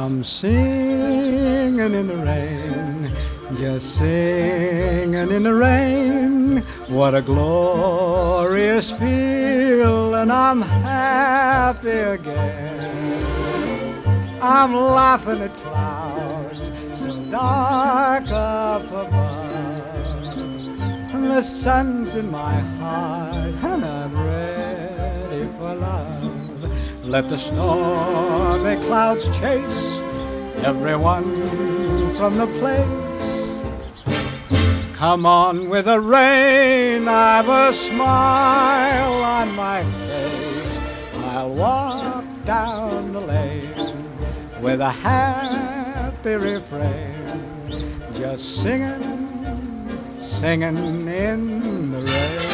I'm singing in the rain, just singing in the rain. What a glorious feeling, I'm happy again. I'm laughing at clouds so dark up above, and the sun's in my heart, and I'm ready for love. Let the stormy clouds chase everyone from the place. Come on with the rain, I've a smile on my face. I'll walk down the lane with a happy refrain, just singing, singing in the rain.